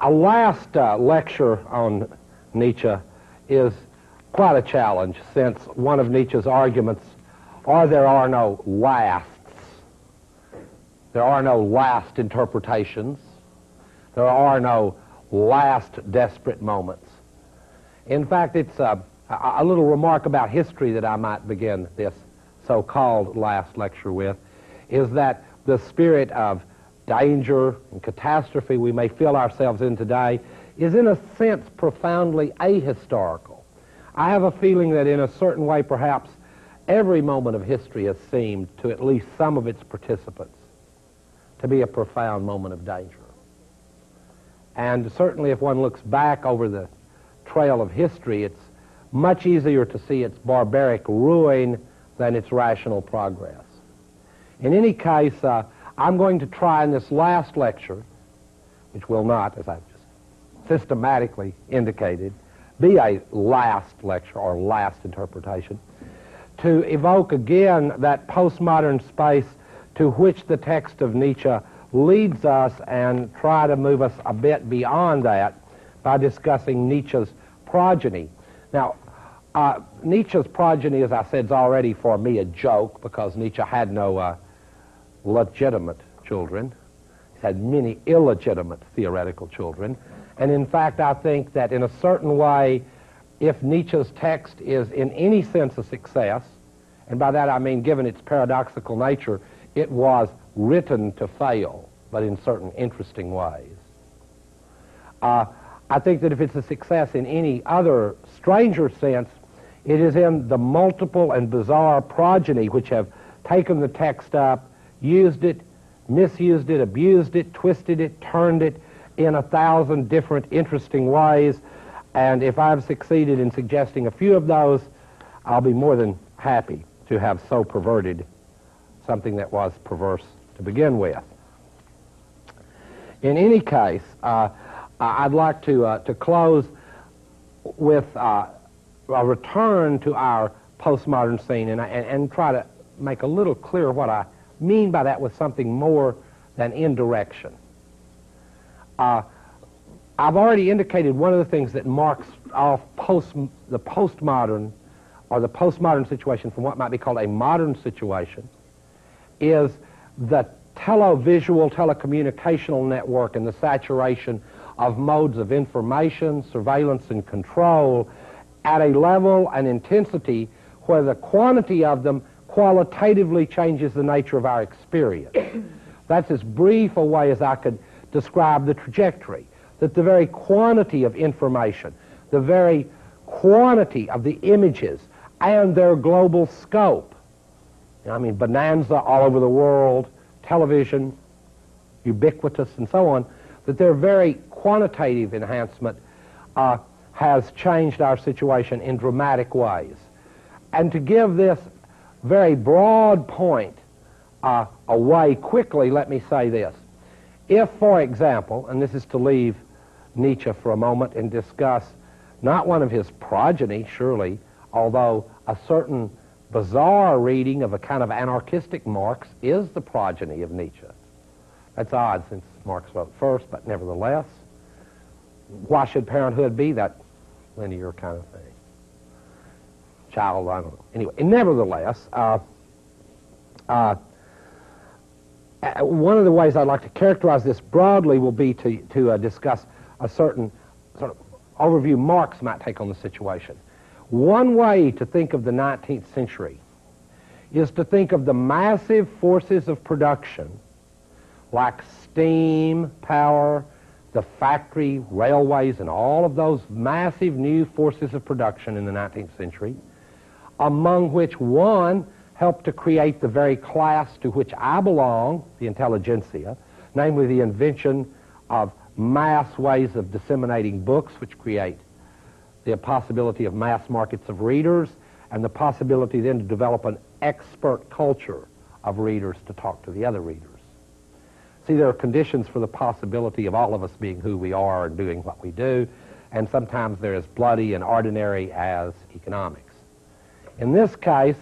A last lecture on Nietzsche is quite a challenge, since one of Nietzsche's arguments are there are no lasts. There are no last interpretations. There are no last desperate moments. In fact, it's a little remark about history that I might begin this so-called last lecture with, is that the spirit of danger and catastrophe we may feel ourselves in today is in a sense profoundly ahistorical. I have a feeling that in a certain way perhaps every moment of history has seemed to at least some of its participants to be a profound moment of danger. And certainly if one looks back over the trail of history, it's much easier to see its barbaric ruin than its rational progress. In any case, I'm going to try in this last lecture, which will not, as I've just systematically indicated, be a last lecture or last interpretation, to evoke again that postmodern space to which the text of Nietzsche leads us and try to move us a bit beyond that by discussing Nietzsche's progeny. Now, Nietzsche's progeny, as I said, is already for me a joke, because Nietzsche had no legitimate children. He had many illegitimate theoretical children. And in fact, I think that in a certain way, if Nietzsche's text is in any sense a success, and by that I mean given its paradoxical nature, it was written to fail, but in certain interesting ways. I think that if it's a success in any other stranger sense, it is in the multiple and bizarre progeny which have taken the text up, used it, misused it, abused it, twisted it, turned it in 1,000 different interesting ways. And if I've succeeded in suggesting a few of those, I'll be more than happy to have so perverted something that was perverse to begin with. In any case, I'd like to close with a return to our postmodern scene and try to make a little clearer what I mean by that with something more than indirection. I've already indicated one of the things that marks off the postmodern or the postmodern situation from what might be called a modern situation is the televisual, telecommunicational network and the saturation of modes of information, surveillance, and control at a level and intensity where the quantity of them qualitatively changes the nature of our experience. That's as brief a way as I could describe the trajectory, that the very quantity of information, the very quantity of the images and their global scope, I mean, bonanza all over the world, television, ubiquitous, and so on, that their very quantitative enhancement has changed our situation in dramatic ways. And to give this very broad point away quickly, let me say this. If, for example, and this is to leave Nietzsche for a moment and discuss not one of his progeny, surely, although a certain bizarre reading of a kind of anarchistic Marx is the progeny of Nietzsche. That's odd since Marx wrote first, but nevertheless, why should parenthood be that linear kind of thing? Child, I don't know. Anyway, nevertheless, one of the ways I'd like to characterize this broadly will be to discuss a certain sort of overview Marx might take on the situation. One way to think of the 19th century is to think of the massive forces of production, like steam, power, the factory, railways, and all of those massive new forces of production in the 19th century, among which one helped to create the very class to which I belong, the intelligentsia, namely the invention of mass ways of disseminating books, which create the possibility of mass markets of readers, and the possibility then to develop an expert culture of readers to talk to the other readers. See, there are conditions for the possibility of all of us being who we are and doing what we do, and sometimes they're as bloody and ordinary as economics. In this case,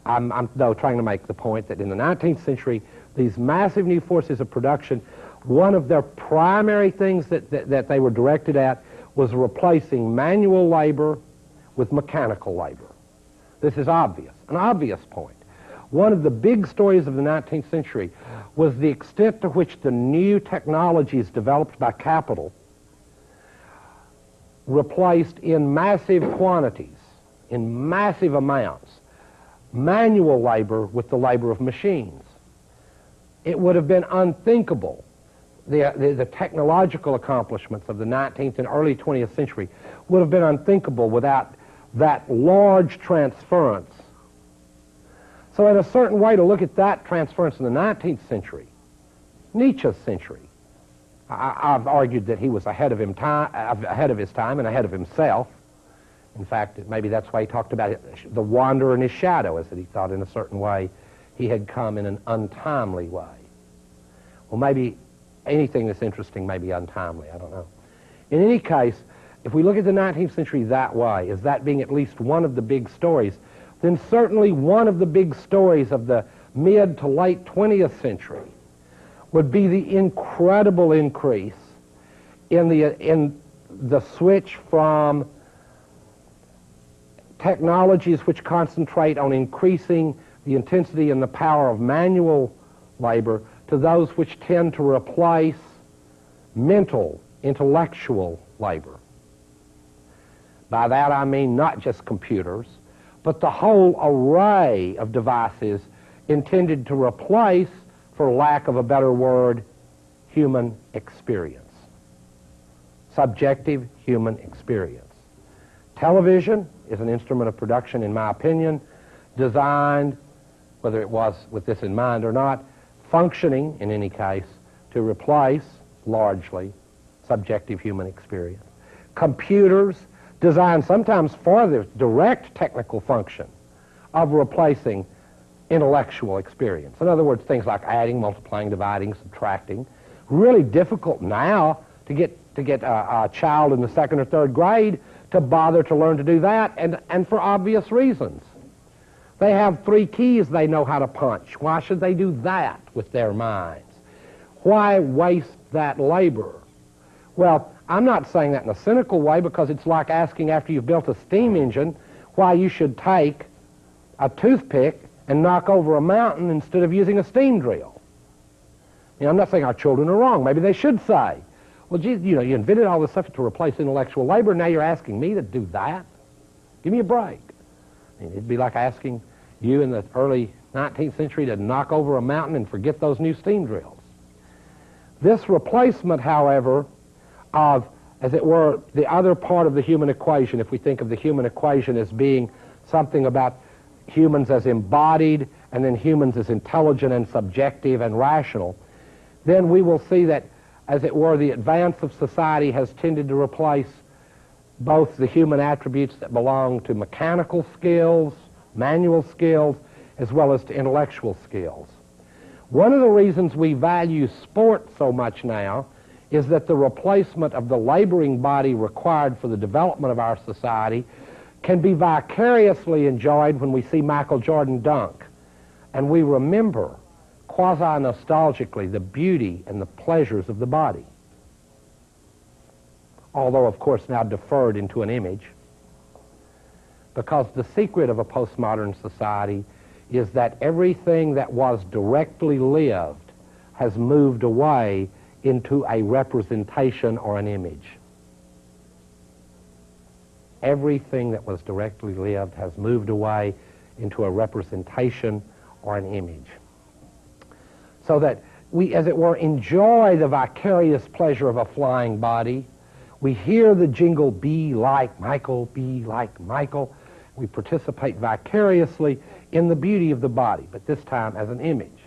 I'm though trying to make the point that in the 19th century, these massive new forces of production, one of their primary things that they were directed at was replacing manual labor with mechanical labor. This is obvious, an obvious point. One of the big stories of the 19th century was the extent to which the new technologies developed by capital replaced in massive quantities, in massive amounts, manual labor with the labor of machines. It would have been unthinkable. The technological accomplishments of the 19th and early 20th century would have been unthinkable without that large transference. So in a certain way, to look at that transference in the 19th century, Nietzsche's century, I've argued that he was ahead of his time and ahead of himself. In fact, maybe that's why he talked about it, the wanderer in his shadow, as that he thought in a certain way he had come in an untimely way. Well, maybe anything that's interesting may be untimely, I don't know. In any case, if we look at the 19th century that way, as that being at least one of the big stories, then certainly one of the big stories of the mid to late 20th century would be the incredible increase in the switch from technologies which concentrate on increasing the intensity and the power of manual labor to those which tend to replace mental, intellectual labor. By that I mean not just computers, but the whole array of devices intended to replace, for lack of a better word, human experience. Subjective human experience. Television is an instrument of production, in my opinion, designed, whether it was with this in mind or not, functioning, in any case, to replace, largely, subjective human experience. Computers, designed sometimes for the direct technical function of replacing intellectual experience. In other words, things like adding, multiplying, dividing, subtracting. Really difficult now to get a child in the second or third grade to bother to learn to do that, and for obvious reasons. They have 3 keys they know how to punch. Why should they do that with their minds? Why waste that labor? Well, I'm not saying that in a cynical way, because it's like asking, after you've built a steam engine, why you should take a toothpick and knock over a mountain instead of using a steam drill. You know, I'm not saying our children are wrong. Maybe they should say, well, geez, you know, you invented all this stuff to replace intellectual labor, now you're asking me to do that? Give me a break. I mean, it'd be like asking you in the early 19th century to knock over a mountain and forget those new steam drills. This replacement, however, of, as it were, the other part of the human equation, if we think of the human equation as being something about humans as embodied and then humans as intelligent and subjective and rational, then we will see that, as it were, the advance of society has tended to replace both the human attributes that belong to mechanical skills, manual skills, as well as to intellectual skills. One of the reasons we value sport so much now is that the replacement of the laboring body required for the development of our society can be vicariously enjoyed when we see Michael Jordan dunk, and we remember quasi-nostalgically the beauty and the pleasures of the body. Although, of course, now deferred into an image, because the secret of a postmodern society is that everything that was directly lived has moved away into a representation or an image. Everything that was directly lived has moved away into a representation or an image. So that we, as it were, enjoy the vicarious pleasure of a flying body. We hear the jingle, "Be like Michael, be like Michael." We participate vicariously in the beauty of the body, but this time as an image.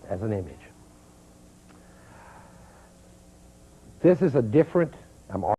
As an image. This is a different,